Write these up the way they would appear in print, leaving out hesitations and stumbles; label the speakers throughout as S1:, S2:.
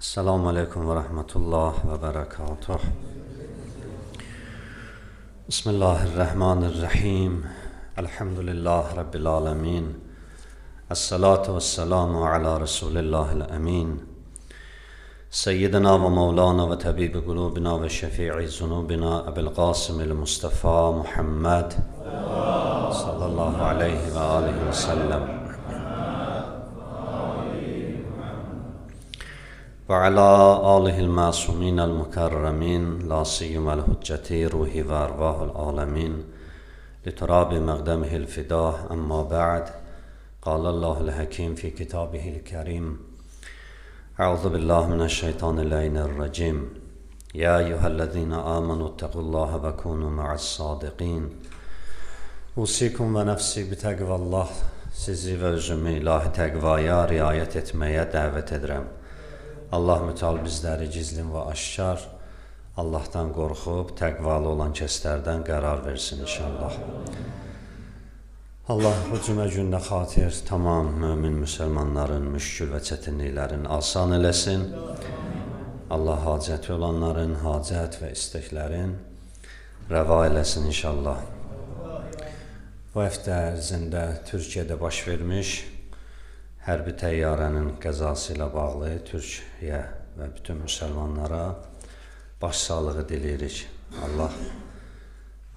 S1: Esselamu Aleyküm ve Rahmetullah ve Berekatuh. Bismillahirrahmanirrahim. Elhamdülillah Rabbil Alemin. Esselatu vesselamu ala Resulillahil Emin. Seyyidina ve Mevlana ve Tabibi Kulubina ve Şefi'i Zunubina Ebil Qasimil Mustafa Muhammed sallallahu aleyhi ve aleyhi ve sellem. وعلى آله المعصومين المكرمين لا سيما الحجة روحي وأرواح العالمين لتراب مقدمه الفداء أما بعد قال الله الحكيم في كتابه الكريم أعوذ بالله من الشيطان اللعين الرجيم يا أيها الذين آمنوا اتقوا الله وكونوا مع الصادقين أوصيكم ونفسي بتقوى الله sizi və özümü ilahi təqvaya riayət etməyə dəvət edirəm. Allah müteal bizləri gizlin və aşkar Allahdan qorxub təqvalı olan kəslərdən qərar versin inşallah. Allah bu cümə gündə xatir tamam mömin müsəlmanların müşkül və çətinliklərin asan eləsin. Allah hacəti olanların hacət və istəklərin rəva eləsin inşallah. Bu həftə ərzində Türkiyədə baş vermiş hərbi təyyarənin qəzası ilə bağlı Türkiyə və bütün müsəlmanlara başsağlığı diləyirik. Allah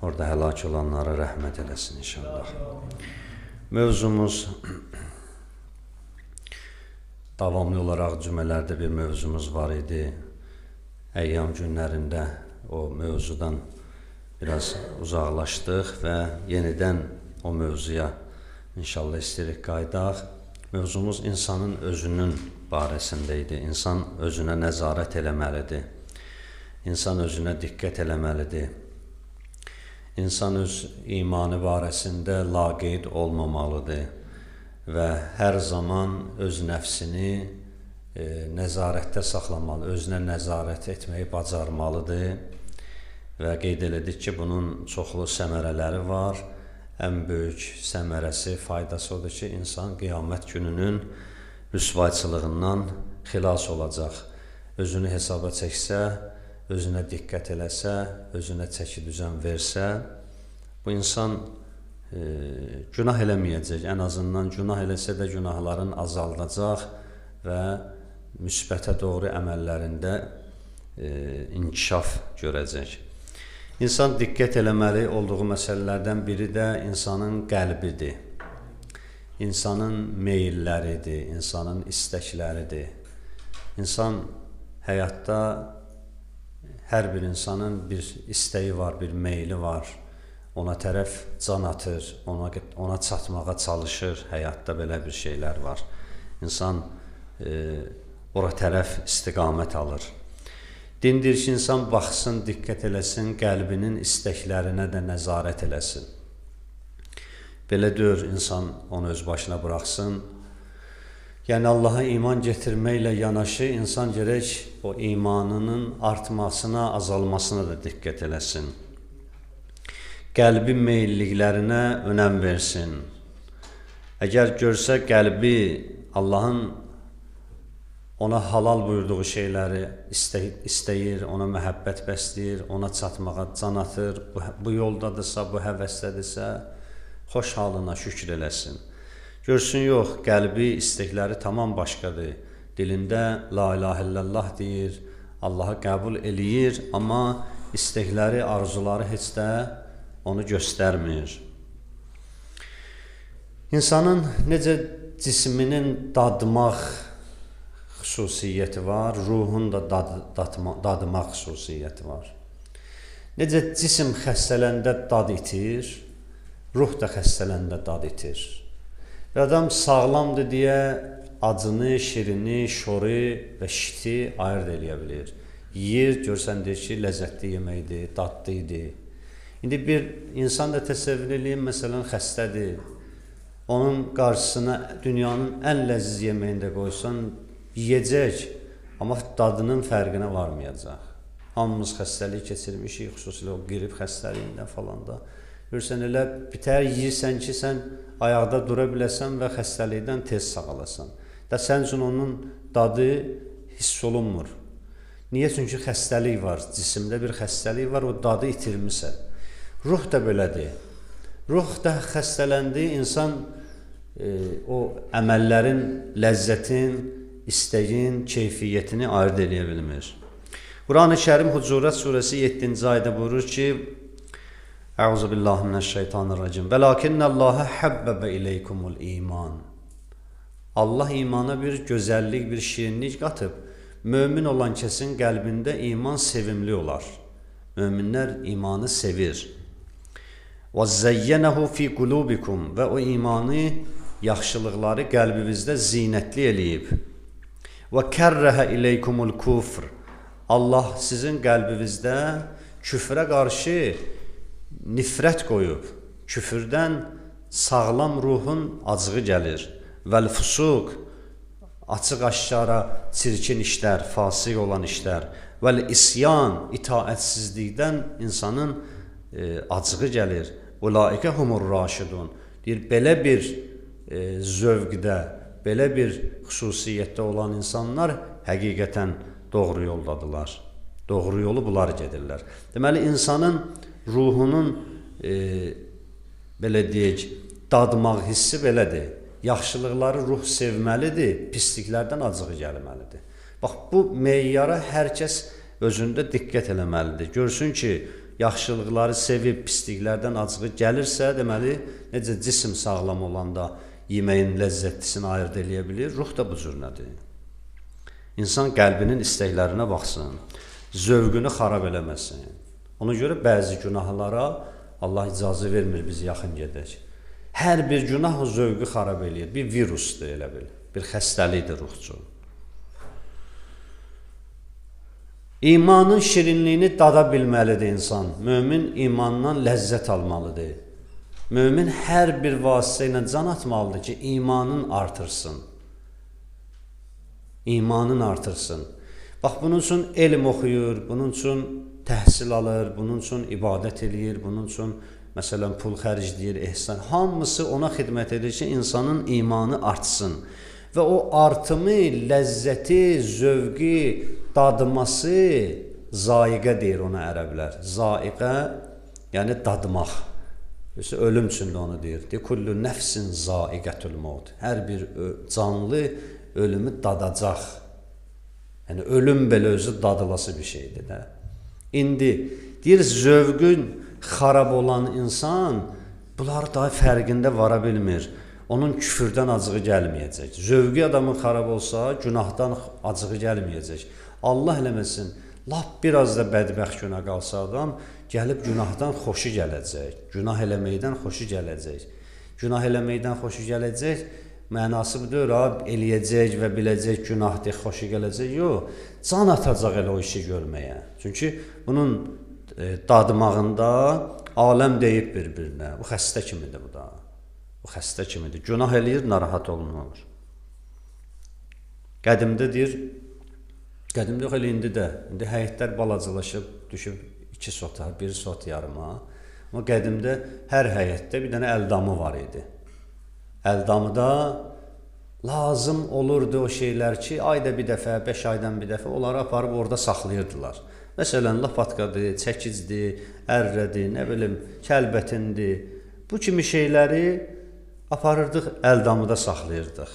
S1: orada həlak olanlara rəhmət eləsin inşallah. Mövzumuz davamlı olaraq cümələrdə bir mövzumuz var idi. Əyyam günlərində o mövzudan biraz uzaqlaşdıq və yenidən o mövzuya inşallah istəyirik qaydaq. Mövzumuz insanın özünün barəsində idi. İnsan özünə nəzarət eləməlidir. İnsan özünə diqqət eləməlidir. İnsan öz imanı barəsində laqeyd olmamalıdır və hər zaman öz nəfsini nəzarətdə saxlamalı, özünə nəzarət etməyi bacarmalıdır və qeyd elədik ki, bunun çoxlu səmərələri var. Ən böyük səmərəsi, faydası odur ki, insan qiyamət gününün rüsvayçılığından xilas olacaq. Özünü hesaba çəksə, özünə diqqət eləsə, özünə çəki düzən versə, bu insan günah eləməyəcək. Ən azından günah eləsə də günahların azaldacaq və müsbətə doğru əməllərində inkişaf görəcək. İnsan diqqət eləməli olduğu məsələlərdən biri də insanın qəlbidir, insanın meyilləridir, insanın istəkləridir. İnsan həyatda hər bir insanın bir istəyi var, bir meyli var. Ona tərəf can atır, ona çatmağa çalışır. Həyatda belə bir şeylər var. İnsan ora tərəf istiqamət alır. Dindir ki, insan baxsın, diqqət eləsin, qəlbinin istəklərinə də nəzarət eləsin. Belə deyir, insan onu öz başına buraxsın. Yəni, Allaha iman getirməklə yanaşı, insan gərək o imanının artmasına, azalmasına da diqqət eləsin. Qəlbi meyilliklərinə önəm versin. Əgər görsə qəlbi Allahın ona halal buyurduğu şeyləri istəyir, ona məhəbbət bəsləyir, ona çatmağa can atır, bu yoldadırsa, bu həvəsdədirsə, xoş halına şükür eləsin. Görsün, yox, qəlbi, istəkləri tamam başqadır. Dilində la ilahə illallah deyir, Allahı qəbul eləyir, amma istəkləri, arzuları heç də onu göstərmir. İnsanın necə cisminin dadmaq xüsusiyyəti var, ruhun da dadmaq xüsusiyyəti var. Necə cisim xəstələndə dad itir, ruh da xəstələndə dad itir. Və adam sağlamdır deyə acını, şirini, şoru və şiti ayırt eləyə bilir. Yiyir, görsən deyir ki, ləzzətli yeməkdir, dadlı idi. İndi bir insan da təsəvvür eləyim, məsələn, xəstədir. Onun qarşısına dünyanın ən ləziz yeməyində qoysan, yiyəcək, amma dadının fərqinə varmayacaq. Hamımız xəstəlik keçirmişik, xüsusilə o qrip xəstəliyində falan da. Görsən, elə bitər yiyirsən ki, sən ayaqda dura biləsən və xəstəlikdən tez sağalasan. Da sən üçün onun dadı hiss olunmur. Niyə? Çünki xəstəlik var, cisimdə bir xəstəlik var, o dadı itirmirsə. Ruh da belədir. Ruh da xəstələndi, insan o əməllərin, ləzzətin, istəyin, keyfiyyətini ayırt edə bilmir. Quran-ı Kərim Hucurat surəsi 7-ci ayədə buyurur ki: Əuzubillahimineşşeytanirracim. Velakinnəllahə həbbəbə ileykumul iman. Allah imana bir gözəllik, bir şirinlik qatıb. Mömin olan kəsin qəlbində iman sevimli olar. Möminlər imanı sevir. وَزَّيَّنَهُ فِي قُلُوبِكُمْ və o imanı, yaxşılıqları qəlbinizdə zinətli eləyib. وَكَرَّهَ إِلَيْكُمُ الْكُفْرِ Allah sizin qəlbinizdə küfrə qarşı nifrət qoyub. Küfürdən sağlam ruhun acığı gəlir. Vəl-fusuq açıq-aşkara çirkin işlər, fasıq olan işlər. Vəl-isyan itaətsizlikdən insanın acığı gəlir. Ulaikə humur raşidun. Deyir, belə bir zövqdə, belə bir xüsusiyyətdə olan insanlar həqiqətən doğru yoldadılar. Doğru yolu bunlar gedirlər. Deməli, insanın ruhunun, belə deyək, dadmaq hissi belədir. Yaxşılıqları ruh sevməlidir, pisliklərdən acığı gəlməlidir. Bax, bu meyyara hər kəs özündə diqqət eləməlidir. Görsün ki, yaxşılıqları sevib, pisliklərdən acığı gəlirsə, deməli, necə cisim sağlam olanda yeməyin ləzzətlisini ayırt eləyə bilir, ruh da bu cür nədir? İnsan qəlbinin istəklərinə baxsın, zövqünü xarab eləməsin. Ona görə bəzi günahlara Allah icazə vermir, biz yaxın gedək. Hər bir günah o zövqü xarab eləyir. Bir virusdur elə bil, bir xəstəlikdir ruhcu. İmanın şirinliyini dada bilməlidir insan. Mömin imandan ləzzət almalıdır. Mömin hər bir vasitə ilə can atmalıdır ki, imanın artırsın. İmanın artırsın. Bax, bunun üçün elm oxuyur, bunun üçün təhsil alır, bunun üçün ibadət eləyir, bunun üçün məsələn pul xərcləyir, ehsan. Hamısı ona xidmət edir ki, insanın imanı artsın. Və o artımı, ləzzəti, zövqi, dadması, zaiqə deyir ona ərəblər. Zaiqə, yəni dadmaq. Ölüm üçün də onu deyir. Kullu nəfsin zaiqətül maut. Hər bir canlı ölümü dadacaq. Yəni, ölüm belə özü dadılası bir şeydir də. İndi, deyir, zövqün xarab olan insan bunları daha fərqində vara bilmir. Onun küfürdən acığı gəlməyəcək. Zövqü adamın xarab olsa, günahdan acığı gəlməyəcək. Allah eləməsin, lap biraz da bədbəxt günah qalsa adam, gəlib günahdan xoşu gələcək. Günah eləməkdən xoşu gələcək. Günah eləməkdən xoşu gələcək, mənası budur, eləyəcək və biləcək günahdır, xoşu gələcək. Yox, can atacaq elə o işi görməyə. Çünki bunun dadmağında aləm deyib bir-birinə. Bu xəstə kimidir bu da. Bu xəstə kimidir. Günah eləyir, narahat olunur. Qədimdə deyir, qədimdə yox elə indi də. İndi həyətlər balacılaşıb, düşüb 2 sota, 1 sot yarıma. Amma qədimdə hər həyətdə bir dənə əldamı var idi. Əldamıda lazım olurdu o şeylər ki, ayda bir dəfə, 5 aydan bir dəfə onları aparıb orada saxlayırdılar. Məsələn, lapatqadır, çəkicdir, ərrədir, nə bilim, kəlbətindir. Bu kimi şeyləri aparırdıq, əldamıda saxlayırdıq.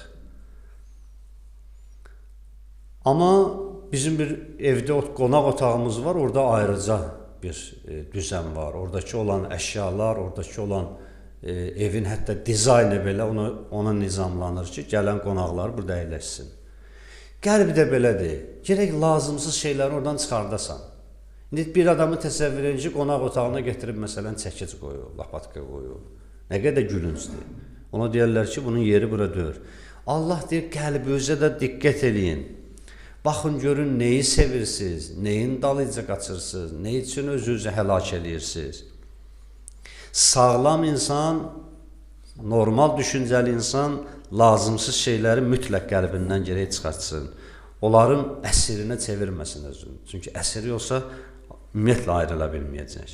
S1: Amma bizim bir evdə qonaq otağımız var, orada ayrıca bir düzən var. Oradakı olan əşyalar, oradakı olan evin hətta dizaynı belə ona nizamlanır ki, gələn qonaqlar burada əyləşsin. Qəlb də belədir. Gerək lazımsız şeyləri oradan çıxardasan. İndi bir adamı təsəvvür edin ki, qonaq otağına getirib məsələn çəkic qoyub, lapatqa qoyub. Nə qədər gülüncdür. Ona deyərlər ki, bunun yeri bura deyir. Allah deyir, qəlbinizə də diqqət eləyin. Baxın, görün, neyi sevirsiniz, neyin dalıca qaçırsınız, nə üçün özünüzü həlak eləyirsiniz. Sağlam insan, normal düşüncəli insan lazımsız şeyləri mütləq qəlbindən gərək çıxartsın. Onların əsirinə çevirməsin özünü. Çünki əsiri olsa, ümumiyyətlə ayrıla bilməyəcək.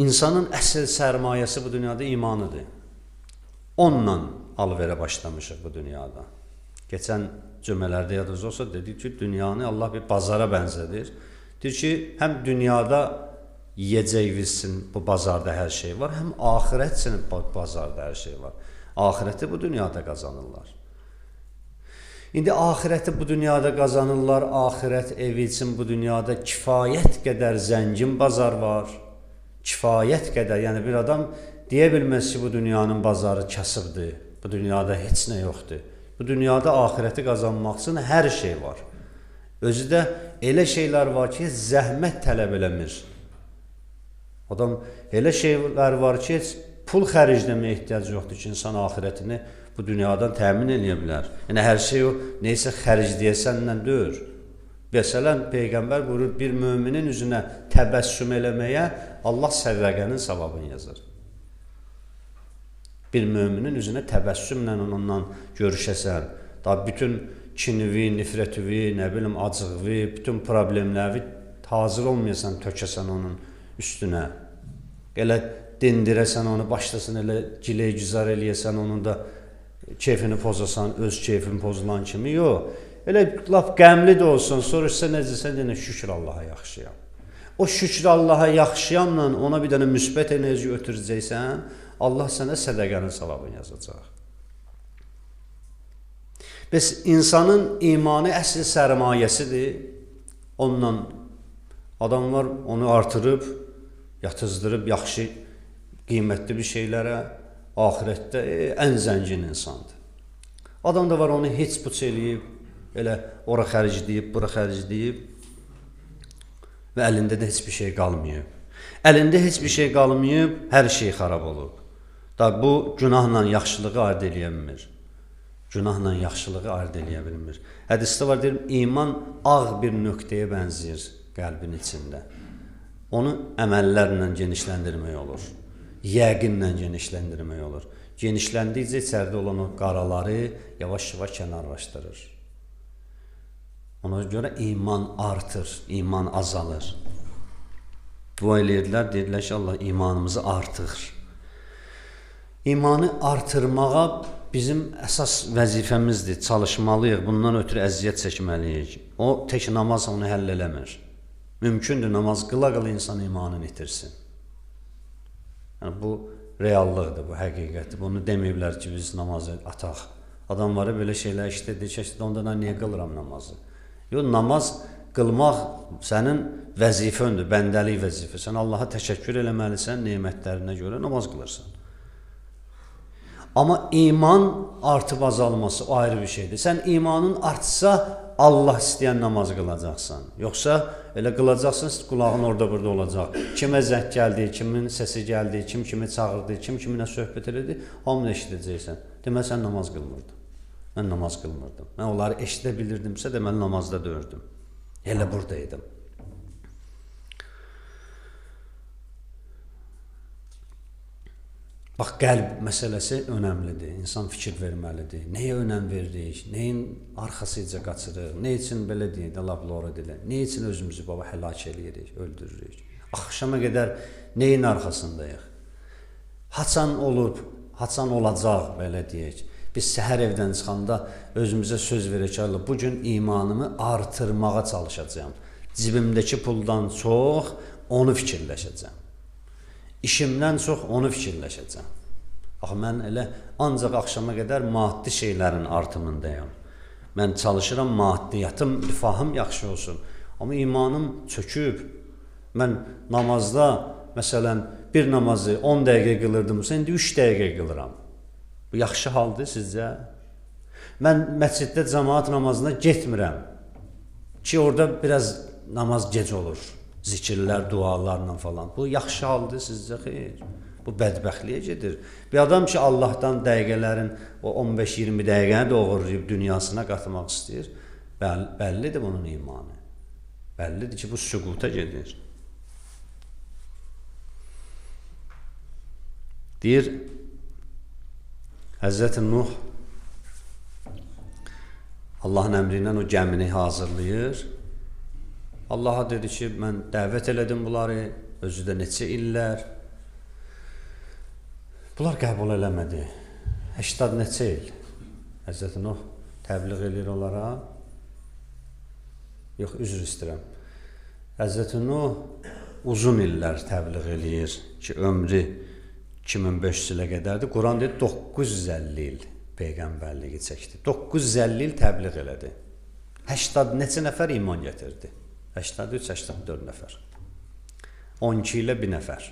S1: İnsanın əsl sərmayəsi bu dünyada imanıdır. onunla alverə başlamışıq bu dünyada. Keçən cümlələrdə yadınız olsa dedik ki, dünyanı Allah bir bazara bənzədir. Deyir ki, həm dünyada yiyəcək bilsin, bu bazarda hər şey var, həm axirət üçün bu bazarda hər şey var. Axirəti bu dünyada qazanırlar. İndi axirəti bu dünyada qazanırlar, axirət evi üçün bu dünyada kifayət qədər zəngin bazar var. Kifayət qədər, yəni bir adam deyə bilməz ki, bu dünyanın bazarı kasıbdır, bu dünyada heç nə yoxdur. Bu dünyada axirəti qazanmaq üçün hər şey var. Özü də elə şeylər var ki, zəhmət tələb eləmir. Adam elə şeylər var ki, pul xərcləməyə ehtiyac yoxdur ki, insan axirətini bu dünyadan təmin edə bilər. Yəni, hər şey o, neysə xərcləyəsənlə deyir. Məsələn, Peyğəmbər buyurur, bir müminin üzünə təbəssüm eləməyə Allah səvvəqənin savabını yazır. Bir müminin üzünə təbəssümlə onunla görüşəsən, da bütün kinivi, nifrətivi, nə bilim, acıqvi, bütün problemləri hazır olmayasan, tökəsən onun üstünə. Elə dindirəsən onu, başlasın elə giləy-güzar eləyəsən, onun da keyfini pozasan, öz keyfini pozulan kimi, yox. Elə laf qəmli də olsun, soruşsa necəsən, deyən, şükür Allaha yaxşıyam. O şükür Allaha yaxşıyamla ona bir dənə müsbət enerji ötürəcəksən, Allah sənə sədəqənin savabını yazacaq. Bəs insanın imanı əsl sərmayəsidir. Onunla adamlar onu artırıb, yatızdırıb, yaxşı, qiymətli bir şeylərə, axirətdə ən zəngin insandır. Adam da var onu heç puç eləyib, elə ora xərcləyib, bura xərcləyib və əlində də heç bir şey qalmayıb. Əlində heç bir şey qalmayıb, hər şey xarab olub. Da bu günahla yaxşılığı ayırt eləyə bilmir. Günahla yaxşılığı ayırt eləyə bilmir. Hədisdə var, deyir, iman ağ bir nöqtəyə bənzəyir qəlbin içində. Onu əməllərlə genişləndirmək olur. Yəqinlə genişləndirmək olur. Genişləndikcə içəridə olan o qaraları yavaş-yavaş kənarlaşdırır. Ona görə iman artır, iman azalır. Dua eləyirlər, deyirlər ki, Allah imanımızı artır. İmanı artırmağa bizim əsas vəzifəmizdir, çalışmalıyıq, bundan ötürü əziyyət çəkməliyik. O, tək namaz onu həll eləmir. Mümkündür, namaz qıla-qıla insan imanını itirsin. Yəni, bu reallıqdır, bu həqiqətdir. Bunu deməyiblər ki, biz namazı ataq. Adamları belə şeylər işlədir ki, ondan niyə qılıram namazı? Yox, namaz qılmaq sənin vəzifəndir, bəndəlik vəzifə. Sən Allaha təşəkkür eləməlisən, nemətlərinə görə namaz qılırsan. Amma iman artıb azalması o ayrı bir şeydir. Sən imanın artsa, Allah istəyən namaz qılacaqsan. Yoxsa elə qılacaqsın, qulağın orada burada olacaq. Kimə zəng gəldi, kimin səsi gəldi, kim kimi çağırdı, kim kiminə söhbət elədi, hamını eşidəcəksən. Deməli, sən namaz qılmırdın. Mən namaz qılmırdım. Mən onları eşidə bilirdimsə, deməli, namazda dördüm. Elə buradaydım. Bax, qəlb məsələsi önəmlidir. İnsan fikir verməlidir. Nəyə önəm veririk? Nəyin arxasıca qaçırıq? Nə üçün belə deyək, Allah bilora deyək? Nə üçün özümüzü baba həlak eləyirik, öldürürük? Axşama qədər nəyin arxasındayıq? Haçan olub, haçan olacaq, belə deyək. Biz səhər evdən çıxanda özümüzə söz verək, Allah, bugün imanımı artırmağa çalışacağım. Cibimdəki puldan çox onu fikirləşəcəm. İşimdən çox onu fikirləşəcəm. Axı, mən elə ancaq axşama qədər maddi şeylərin artımındayam. Mən çalışıram, maddiyyatım, rifahım yaxşı olsun. Amma imanım çöküb. Mən namazda, məsələn, bir namazı 10 dəqiqə qılırdımsa, indi 3 dəqiqə qılıram. Bu yaxşı haldır sizcə? Mən məsciddə cəmaat namazına getmirəm ki, orada biraz namaz gec olur. Zikirlər, dualarla falan. Bu yaxşı haldır sizcə? Xeyr. Bu bədbəxtliyə gedir. Bir adam ki, Allahdan dəqiqələrin o 15-20 dəqiqəni doğrayıb dünyasına qatmaq istəyir, bəllidir bunun imanı. Bəllidir ki, bu süquta gedir. Deyir, Həzrəti Nuh Allahın əmri ilə o gəmini hazırlayır. Allaha dedi ki, mən dəvət elədim bunları, özü də neçə illər. Bunlar qəbul eləmədi. 80 neçə il Həzrəti Nuh təbliğ edir onlara. Yox, üzr istəyirəm. Həzrəti Nuh uzun illər təbliğ eləyir ki, ömrü 2500 ilə qədərdir. Quran deyir 950 il peyğəmbərliyi çəkdi. 950 il təbliğ elədi. 80 neçə nəfər iman gətirdi? 83-84 nəfər. 12 ilə 1 nəfər.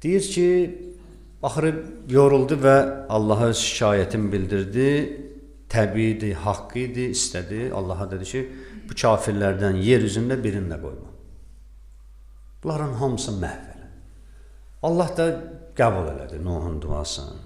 S1: Deyir ki, axırı yoruldu və Allaha öz şikayətini bildirdi. Təbiidir, haqq idi, istədi. Allaha dedi ki, bu kafirlərdən yer üzündə birini də qoyma. Bunların hamısı məhv elə. Allah da qəbul elədi Nuhun duasını.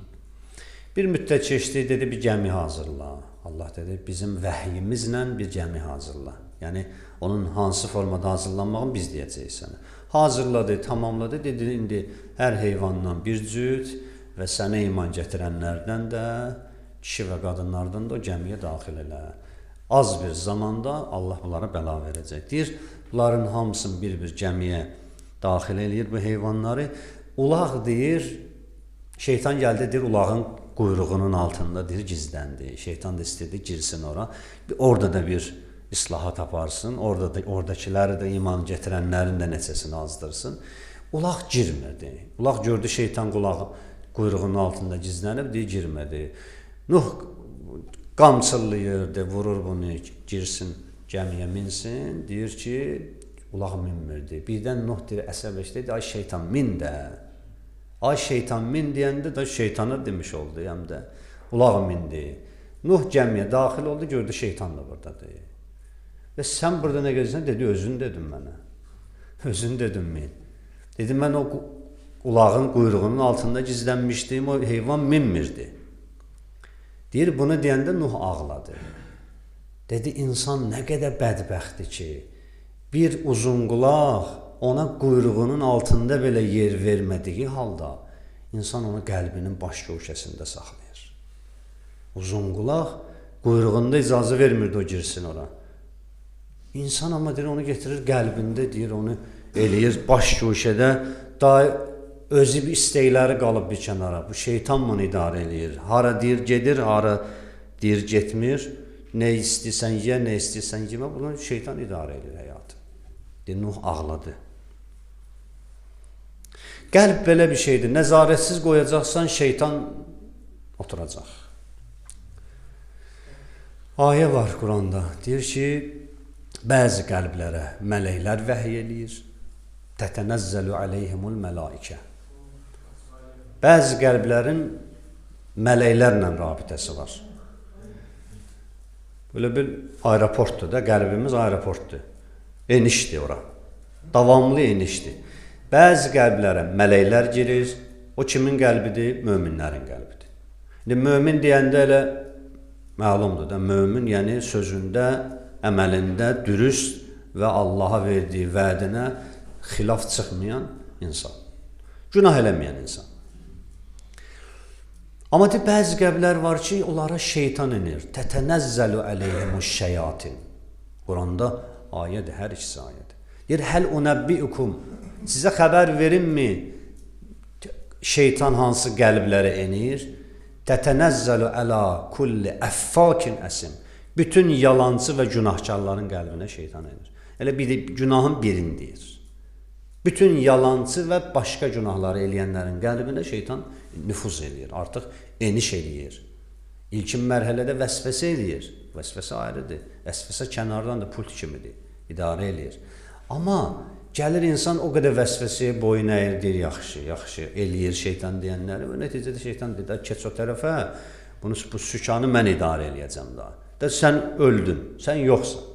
S1: Bir müddət keçdi, dedi, bir gəmi hazırla. Allah dedi, bizim vəhyimizlə bir gəmi hazırla. Yəni, onun hansı formada hazırlanmağını biz deyəcəyik sənə. Hazırladı, tamamladı, dedi, indi hər heyvandan bir cüt və sənə iman gətirənlərdən də, kişi və qadınlardan da o gəmiyə daxil elə. Az bir zamanda Allah bunlara bəla verəcək. Deyir, bunların hamısını bir-bir gəmiyə daxil eləyir bu heyvanları. Ulaq deyir, şeytan gəldi, deyir, ulağın quyruğunun altında deyir, gizləndi. Şeytan da istedi, girsin ora. Orada da bir islahat aparsın, oradakiləri də iman gətirənlərin də neçəsini azdırsın. Ulaq girmədi. Ulaq gördü, şeytan quyruğunun altında gizlənib, deyir, girmədi. Nuh qamçıllayırdı, vurur bunu, girsin, gəmiyə minsin. Deyir ki, ulaq minmirdi. Birdən Nuh deyir, əsəbləşdi, ay şeytan min də. Ay şeytan min deyəndə də şeytana demiş oldu, həm də ulaq mindi. Nuh gəmiyə daxil oldu, gördü şeytan da buradadır. Və sən burada nə gözsən? Dedi, özün dedim mənə. Özün dedim min. Dedim, mən o ulağın quyruğunun altında gizlənmişdim, o heyvan minmirdi. Deyir, bunu deyəndə Nuh ağladı. Dedi, insan nə qədər bədbəxtdir ki, bir uzunqulaq ona quyruğunun altında belə yer vermədiyi halda insan onu qəlbinin baş köşəsində saxlayır. Uzunqulaq quyruğunda icazə vermirdi o girsin ora. İnsan amma deyir, onu getirir qəlbində, deyir, onu eləyir baş köşədə, daha özü bir istəkləri qalıb bir kənara. Bu şeytan bunu idarə eləyir. Hara deyir, gedir, hara deyir, getmir. Nə istəyirsən ye, nə istəyirsən yemə, bunu şeytan idarə edir həyatı. Deyir, Nuh ağladı. Qəlb belə bir şeydir. Nəzarətsiz qoyacaqsan, şeytan oturacaq. Ayə var Quranda. Deyir ki, bəzi qəlblərə mələklər vəhiy eləyir. Tətənəzzəlu aleyhimul mələikə. Bəzi qəlblərin mələklərlə rabitəsi var. Böyle bir aeroportdur da, qəlbimiz aeroportdur. Enişdir ora. Davamlı enişdir. Bəzi qəlblərə mələklər girir. O kimin qəlbidir? Möminlərin qəlbidir. İndi mömin deyəndə elə məlumdur da, mömin yəni sözündə, əməlində dürüst və Allaha verdiyi vədinə xilaf çıxmayan insan. Günah eləməyən insan. Amma bəzi qəlblər var ki, onlara şeytan inir. Tətənəzzəlu əleyhimuş şeyatin. Quranda ayədir, hər ikisi ayədir. Deyir, həl unəbbiukum. Sizə xəbər verimmi şeytan hansı qəlblərə enir? Tətənəzzəlu əla kulli əffakin əsim. Bütün yalancı və günahkarların qəlbinə şeytan enir. Elə bir günahın birini deyir. Bütün yalancı və başqa günahları eləyənlərin qəlbinə şeytan nüfuz eləyir. Artıq eniş eləyir. İlkin mərhələdə vəsvəsə eləyir. Vəsvəsə ayrıdır. Vəsvəsə kənardan da pult kimidir. İdarə eləyir. Amma gəlir insan o qədər vəsvəsəyə boyun əyir, deyir, yaxşı, eləyir şeytan deyənləri. Və nəticədə şeytan deyir, keç o tərəfə, bu sükanı mən idarə eləyəcəm daha. Da sən öldün, sən yoxsan.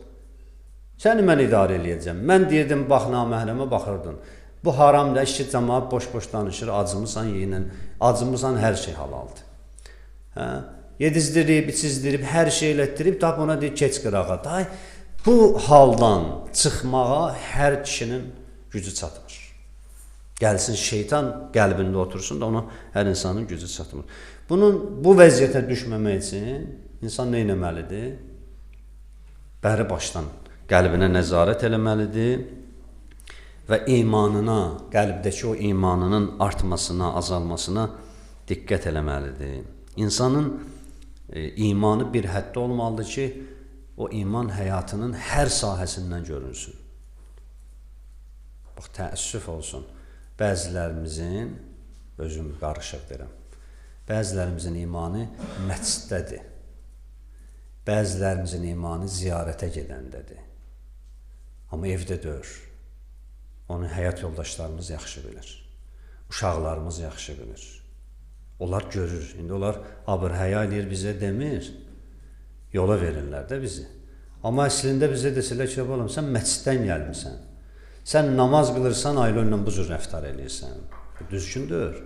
S1: Səni mən idarə eləyəcəm. Mən deyirdim, bax, naməhrəmə baxırdın. Bu haramda işçi cəmaat boş-boş danışır, acımısan yeyinən, acımısan hər şey halaldır. Yedizdirib, içizdirib, hər şey elətdirib, da buna deyir, keç qırağa. Bu haldan çıxmağa hər kişinin gücü çatmır. Gəlsin şeytan qəlbində otursun da ona hər insanın gücü çatmır. Bu vəziyyətə düşməmək üçün insan nə etməlidir? Bəri başdan qəlbinə nəzarət eləməlidir və imanına, qəlbdəki o imanının artmasına, azalmasına diqqət eləməlidir. İnsanın imanı bir həddə olmalıdır ki, o iman həyatının hər sahəsindən görünsün. Bax, təəssüf olsun, bəzilərimizin, özüm qarışıq deyirəm, bəzilərimizin imanı məsciddədir, bəzilərimizin imanı ziyarətə gedəndədir. Amma evdə deyir. Onu həyat yoldaşlarımız yaxşı bilir. Uşaqlarımız yaxşı bilir. Onlar görür. İndi onlar abır-həya eləyir, bizə demir. Yola verirlər də bizi. Amma əslində bizə desələr ki, oğlum, sən məsciddən gəlmirsən. Sən namaz qılırsan, ailə bu cür rəftar eləyirsən. Düzgündür.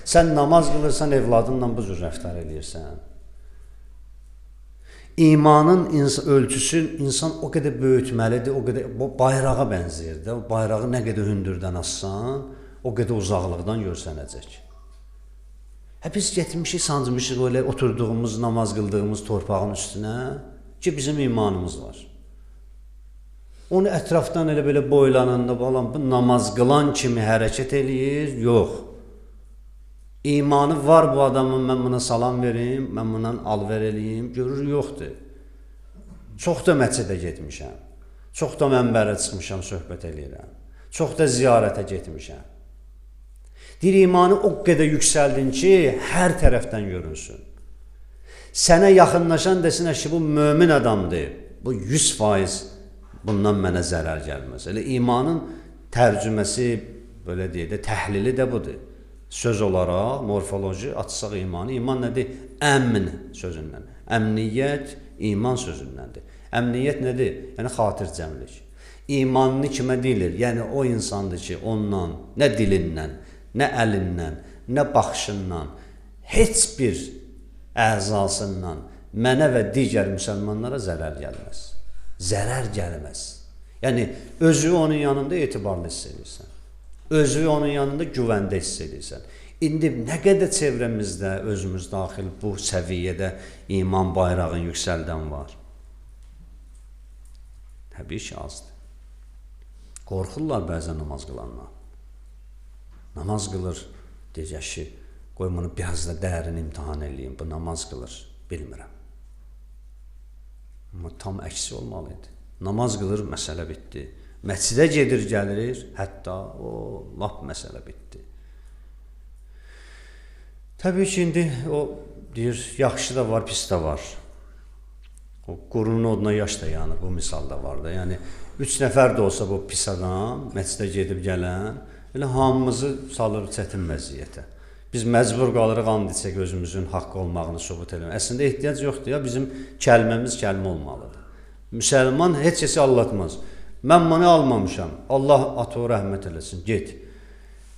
S1: Sən namaz qılırsan, evladınla bu cür rəftar eləyirsən. İmanın ölçüsü insan o qədər böyütməlidir, o qədər bayrağa bənzəyir də. O bayrağı nə qədər hündürdən assan, o qədər uzaqlıqdan görsənəcək. Biz getmişik, sancmışıq öyle oturduğumuz, namaz qıldığımız torpağın üstünə ki, bizim imanımız var. Onu ətrafdan elə belə boylananda balam, bu namaz qılan kimi hərəkət eləyir, yox. İmanı var bu adamın, mən buna salam verim, mən buna alver eləyim, görür, yoxdur. Çox da məscidə getmişəm, çox da mənbərə çıxmışam, söhbət eləyirəm, çox da ziyarətə getmişəm. Deyir, imanı o qədər yüksəldin ki, hər tərəfdən görünsün. Sənə yaxınlaşan desin ki, bu mömin adamdır, bu 100% bundan mənə zərər gəlməz. Elə imanın tərcüməsi, belə deyək də, təhlili də budur. Söz olaraq, morfoloji, açsaq imanı. İman nədir? Əmn sözündən. Əmniyyət iman sözündəndir. Əmniyyət nədir? Yəni, xatircəmlik. İmanını kimə deyilir? Yəni, o insandır ki, ondan, nə dilindən, nə əlindən, nə baxışından, heç bir əzasından mənə və digər müsəlmanlara zərər gəlməz. Zərər gəlməz. Yəni, özü onun yanında etibarlı hiss edirsən. Özü onun yanında güvəndə hiss edirsən. İndi nə qədər çevrəmizdə, özümüz daxil bu səviyyədə iman bayrağını yüksəldən var? Təbii ki, azdır. Qorxurlar bəzən namaz qılanlar. Namaz qılır, deyəcək ki, qoy bunu biraz da dərin imtihan eləyim, bu namaz qılır, bilmirəm. Amma tam əksi olmalıydı. Namaz qılır, məsələ bitdi. Məscidə gedir, gəlir, hətta o lap məsələ bitdi. Təbii ki, indi o deyir, yaxşı da var, pis də var. O qurunun oduna yaş da yanır, bu misalda var da. Yəni, 3 nəfər də olsa bu pis adam, məscidə gedib gələn, elə hamımızı salır çətin vəziyyətə. Biz məcbur qalırıq, and içək özümüzün haqqı olmağını sübut eləmək. Əslində ehtiyac yoxdur ya, bizim kəlməmiz kəlmə olmalıdır. Müsəlman heç kəsi allatmaz. Mən bunu almamışam, Allah atı rəhmət eləsin, get.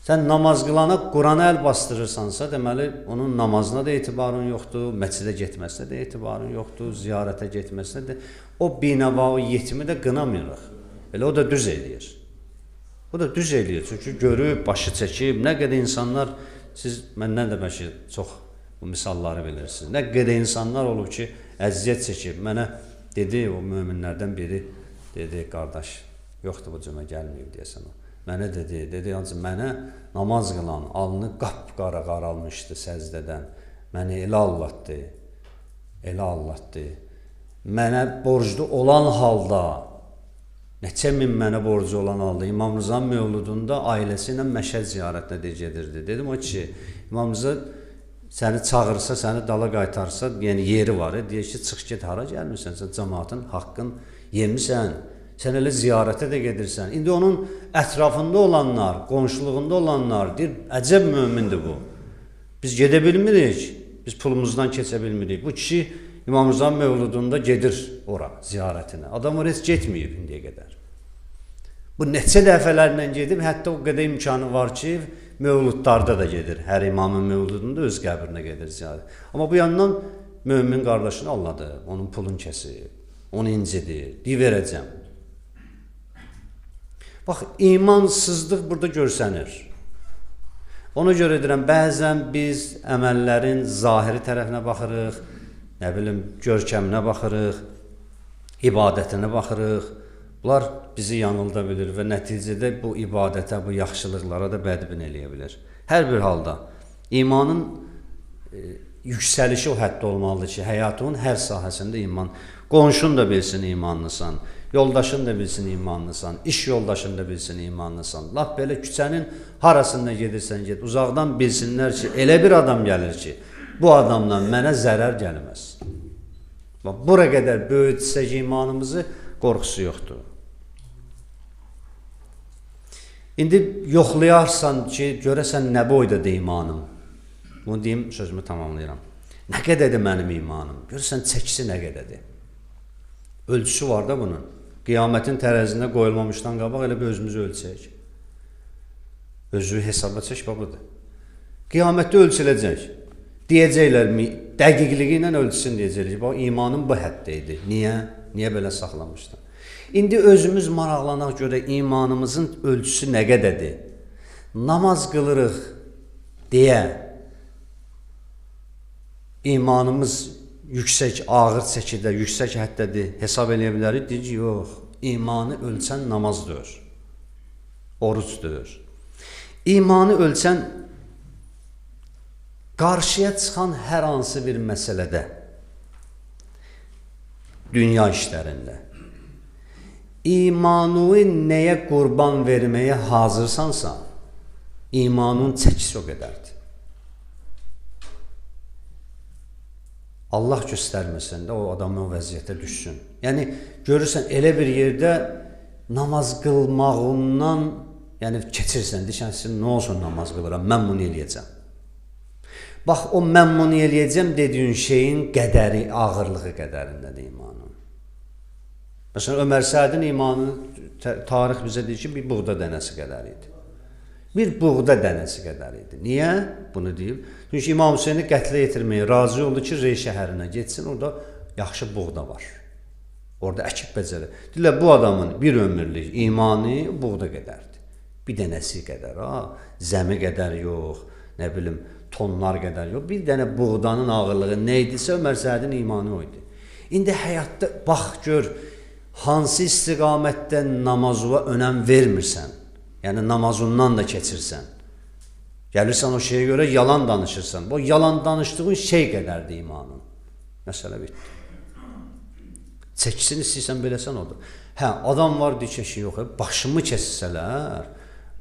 S1: Sən namaz qılana Qurana əl bastırırsansa, deməli, onun namazına da etibarın yoxdur, məscidə getməsinə də etibarın yoxdur, ziyarətə getməsinə də, o binəva, o yetimi də qınamayırıq. Elə o da düz eləyir. O da düz eləyir, çünki görüb, başı çəkib, nə qədər insanlar, siz məndən də bəlkə çox bu misalları bilirsiniz, nə qədər insanlar olub ki, əziyyət çəkib, mənə dedi, o möminlərdən biri, dedi, qardaş, yoxdur bu cümə gəlməyib deyəsən o. Mənə dedi, mənə namaz qılan, alnı qapqara qaralmışdı səzdədən. Məni elə allatdı. Mənə borclu olan halda, neçə min mənə borcu olan halda, İmam Rıza mövludunda ailəsi ilə Məşəd ziyarətinə gedirdi. Dedim o ki, İmam Rıza səni çağırsa, səni dala qaytarsa, yəni yeri var, deyək ki, çıx get, hara gəlmirsən, sən cəmaatın haqqın yemisən, sən elə ziyarətə də gedirsən. İndi onun ətrafında olanlar, qonşuluğunda olanlar deyir, əcəb mömindir bu. Biz gedə bilmirik, biz pulumuzdan keçə bilmirik. Bu kişi İmam Rıza mövludunda gedir ora, ziyarətinə. Adam oraya heç getməyib indiyə qədər. Bu neçə dəfələrlə gedib, hətta o qədər imkanı var ki, mövludlarda da gedir. Hər imamın mövludunda öz qəbrinə gedir ziyarət. Amma bu yandan mömin qardaşını alladı, onun pulun kəsir, onu incidir, deyə verəcəm. Bax, imansızlıq burada görsənir. Ona görə deyirəm, bəzən biz əməllərin zahiri tərəfinə baxırıq, nə bilim, görkəminə baxırıq, ibadətinə baxırıq. Bunlar bizi yanılda bilir və nəticədə bu ibadətə, bu yaxşılıqlara da bədbin eləyə bilir. Hər bir halda imanın yüksəlişi o həddə olmalıdır ki, həyatının hər sahəsində iman. Qonşun da bilsin imanlısan, yoldaşın da bilsin imanlısan, iş yoldaşın da bilsin imanlısan. Laf belə küçənin harasında gedirsən get, uzaqdan bilsinlər ki, elə bir adam gəlir ki, bu adamdan mənə zərər gəlməz. Bura qədər böyütsək imanımızı, qorxusu yoxdur. İndi yoxlayarsan ki, görəsən nə boydadır imanım. Bunu deyim, sözümü tamamlayıram. Nə qədərdir mənim imanım? Görürsən, çəkisi nə qədərdir? Ölçüsü var da bunun. Qiyamətin tərəzində qoyulmamışdan qabaq elə bir özümüzü ölçək. Özü hesaba çək, budur. Qiyamətdə ölçüləcək. Deyəcəklər, dəqiqliyi ilə ölçüsün deyəcəklər. Bax, imanım bu həddə idi. Niyə? Niyə belə saxlamışdım? İndi özümüz maraqlanaq görə imanımızın ölçüsü nə qədərdir? Namaz qılırıq deyə imanımız yüksək, ağır çəkidə, yüksək həddədir, hesab eləyə bilərik. Deyir ki, yox, imanı ölçən namazdır, orucdur. İmanı ölçən qarşıya çıxan hər hansı bir məsələdə, dünya işlərində, imanını nəyə qurban verməyə hazırsansa, imanın çəkisi o qədərdir. Allah göstərməsən də o adamın o vəziyyətə düşsün. Yəni, görürsən, elə bir yerdə namaz qılmağından, yəni keçirsən, deyirsən, nə olsun namaz qılıram, mən bunu eləyəcəm. Bax, o mən bunu eləyəcəm dediyin şeyin qədəri, ağırlığı qədərindədir imanın. Məsələn, Ömər Sədin imanı, tarix bizə deyir ki, bir buğda dənəsi qədər idi. Bir buğda dənəsi qədər idi. Niyə bunu deyib? Çünki İmam Hüseyni qətlə yetirməyə razı oldu ki, Rey şəhərinə getsin, orada yaxşı buğda var. Orada əkib becərir. Deyirlər, bu adamın bir ömürlük imanı buğda qədərdir. Bir dənəsi qədər, zəmi qədər yox, nə bilim, tonlar qədər yox. Bir dənə buğdanın ağırlığı nə idisə, Ömər Sədin imanı o idi. İndi həyatda, bax, gör, hansı istiqamətdə namazuva önəm vermirsən, yəni namazından da keçirsən, gəlirsən o şeyə görə yalan danışırsan, bu yalan danışdığın şey qədərdir imanın. Məsələ bitdi. Çəkisini istəyirsən beləsən odur. Hə, adam var, deyir ki, yox, başımı kessələr,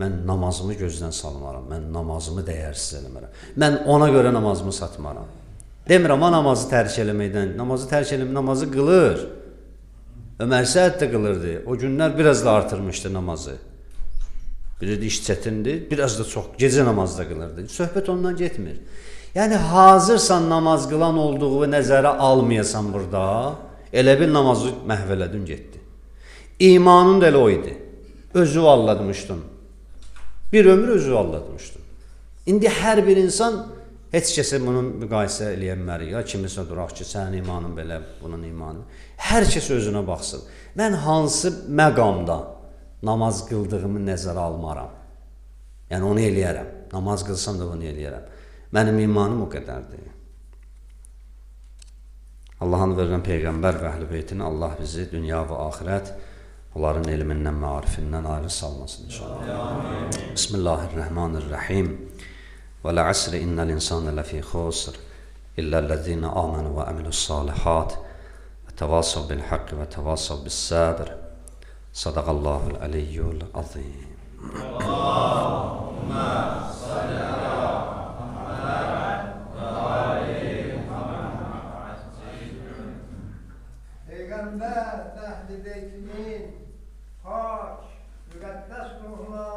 S1: mən namazımı gözdən salmaram, mən namazımı dəyərsiz eləmərəm, mən ona görə namazımı satmaram. Demirəm, namazı tərk eləməkdən, namazı tərk eləməkdən, namazı qılır. Ömər Səd də qılırdı, o günlər biraz da artırmışdı namazı. Bilirdi, iş çətindir, biraz da çox, gecə namazda qılırdı. Söhbət ondan getmir. Yəni, hazırsan namaz qılan olduğu nəzərə almayasan burada, elə bir namazı məhv elədin, getdi. İmanın da elə o idi. Özü allatmışdın. Bir ömür özü allatmışdın. İndi hər bir insan, heç kəsə bunu müqayisə eləyənməri, ya kimisə duraq ki, sənin imanın belə, bunun imanı. Hər kəs özünə baxsın. Mən hansı məqamda namaz qıldığımı nəzərə almaram. Yəni, onu eləyərəm. Namaz qılsam da bunu eləyərəm. Mənim imanım o qədərdir. Allah'ın verilən Peyğəmbər və Əhl-i Beytini Allah bizi dünya və axirət onların elmindən, marifindən ayrı salmasın inşallah. Bismillahirrahmanirrahim. Və lə'asri innəl insana ləfī xusr illəl-ləzīnə āmenū və amilu's-sālihāt və təvāsav bil-haqqi və təvāsav bis-səbr. Sadaqallahul aliyyul azim. Allahümme salli ala Muhammed və ali Muhammed.
S2: Peyğəmbər Əhl-i Beytinin pak, müqəddəs ruhuna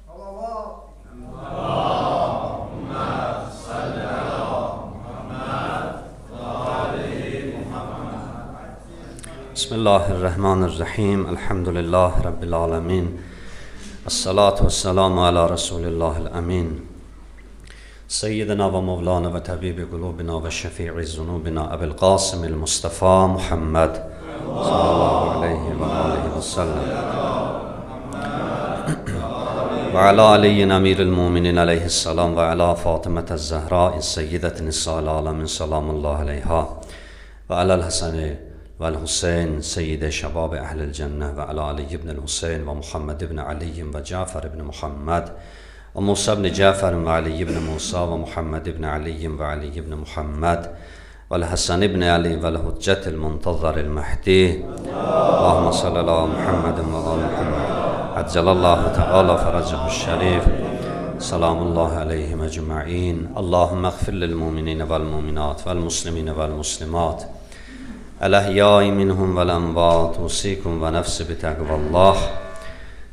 S2: salavat. Allahümme salli ala Muhammed və ali Muhammed.
S1: Bismillahirrahmanirrahim. Elhamdülillahi Rabbil alemin. As-salatu vesselamu ala Resulillahil amin. Seyyidina və Mevlana və Tabibi qulubina və şəfi'i zunubina Əbil Qasimil Mustafa Muhammed sallallahu aleyhi və aleyhi və səlləm və ala aliyyin əmiril müminin aleyhissalam və ala Fatimətəz Zəhra Seyyidətin İsa'l alemin salamullahi aleyha və aləl Həsəni vəl-Hüseyin Seyyid-i Şəbab-ı Əhl-i Cənnə və alə Ali ibn-i Hüseyin və Muhammed ibn Ali və Cəfər ibn Muhammed وموسى بن جعفر وعلي بن موسى ومحمد بن علي وعلي بن محمد والحسن بن علي والحجة المنتظر المهدي اللهم صل على محمد وعلى محمد عجل الله تعالى فرجه الشريف سلام الله عليهم أجمعين اللهم اغفر للمؤمنين والمؤمنات والمسلمين والمسلمات الأحياء منهم والأموات أوصيكم ونفسي بتقوى الله.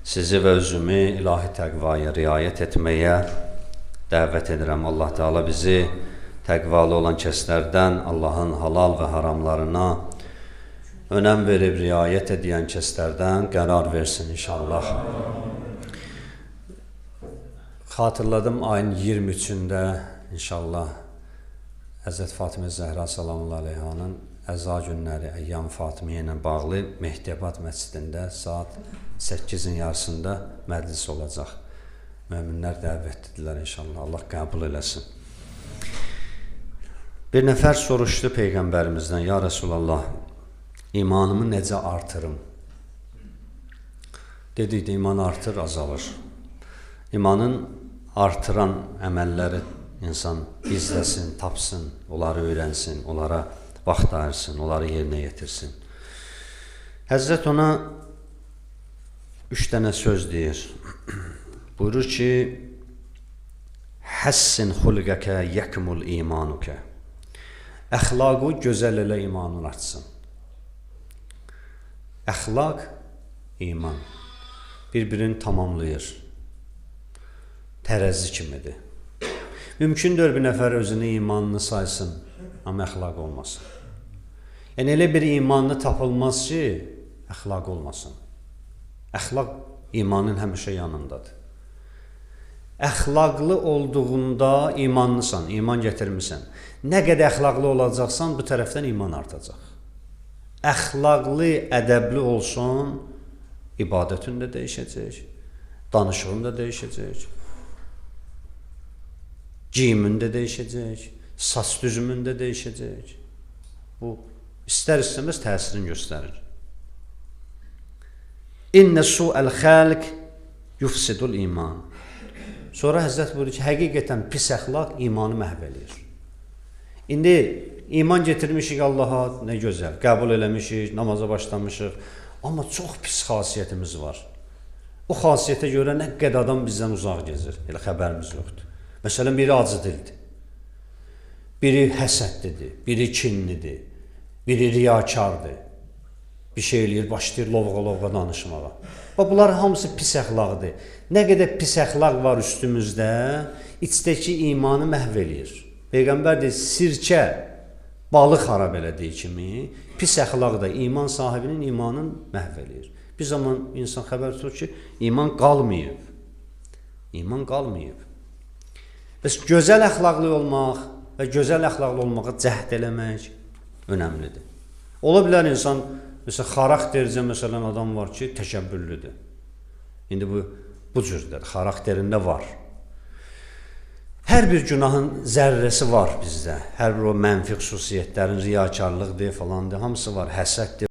S1: Sizi və özümü ilahi təqvaya riayət etməyə dəvət edirəm. Allah Teala bizi təqvalı olan kəslərdən, Allahın halal və haramlarına önəm verib riayət edən kəslərdən qərar versin inşallah. Xatırladım ayın 23-də inşallah Həzrət Fatimə Zəhra salamullahi aleyhanın əza günləri Əyyam Fatimiyyə ilə bağlı Mehdiyabad məscidində saat 8-in yarısında məclis olacaq. Möminlər dəvətlidirlər inşallah. Allah qəbul eləsin. Bir nəfər soruşdu Peyğəmbərimizdən, ya Rasulallah, imanımı necə artırım? Dedikdə iman artır, azalır. İmanın artıran əməlləri insan izləsin, tapsın, onları öyrənsin, onlara vaxt ayırsın, onları yerinə yetirsin. Həzrət ona 3 dənə söz deyir. Buyurur ki, Həssin xulqəkə yəkmul imanukə. Əxlaqı gözəl elə imanın artsın. Əxlaq, iman bir-birini tamamlayır. Tərəzi kimidir. Mümkündür bir nəfər özünü imanını saysın, amma əxlaq olmasın. Yəni elə bir imanını tapılmaz ki, əxlaq olmasın. Əxlaq imanın həmişə yanındadır. Əxlaqlı olduğunda imanlısan, iman gətirmirsən. Nə qədər əxlaqlı olacaqsan, bu tərəfdən iman artacaq. Əxlaqlı, ədəbli olsun, ibadətin də dəyişəcək, danışığın da dəyişəcək, giyimin də dəyişəcək, saç düzümün də dəyişəcək. Bu, istər-istəməz təsirini göstərir. İnnə su'əl xəlq yufsidul iman. Sonra Həzrət buyurur ki, həqiqətən pis əxlaq imanı məhv eləyir. İndi iman getirmişik Allaha, nə gözəl, qəbul eləmişik, namaza başlamışıq, amma çox pis xasiyyətimiz var. O xasiyyətə görə nə qədər adam bizdən uzaq gezir, elə xəbərimiz yoxdur. Məsələn, biri acı dildir, biri həsədlidir, biri kinlidir, biri riyakardır. Bir şey eləyir, başlayır lovğa-lovğa danışmağa. Bunlar hamısı pis əxlaqdır. Nə qədər pis əxlaq var üstümüzdə, içdəki imanı məhv eləyir. Peyğəmbər deyir, sirkə balı xarab elədiyi kimi, pis əxlaq da iman sahibinin imanını məhv eləyir. Bir zaman insan xəbər tutur ki, iman qalmayıb. İman qalmayıb. Bəs gözəl əxlaqlı olmaq və gözəl əxlaqlı olmağa cəhd eləmək önəmlidir. Ola bilər insan, məsələn, xaraktercə məsələn adam var ki, təkəbbürlüdür. İndi bu cürdür, xarakterində var. Hər bir günahın zərrəsi var bizdə. Hər bir o mənfi xüsusiyyətlərin, riyakarlıqdır, falandır, hamısı var, həsəddir.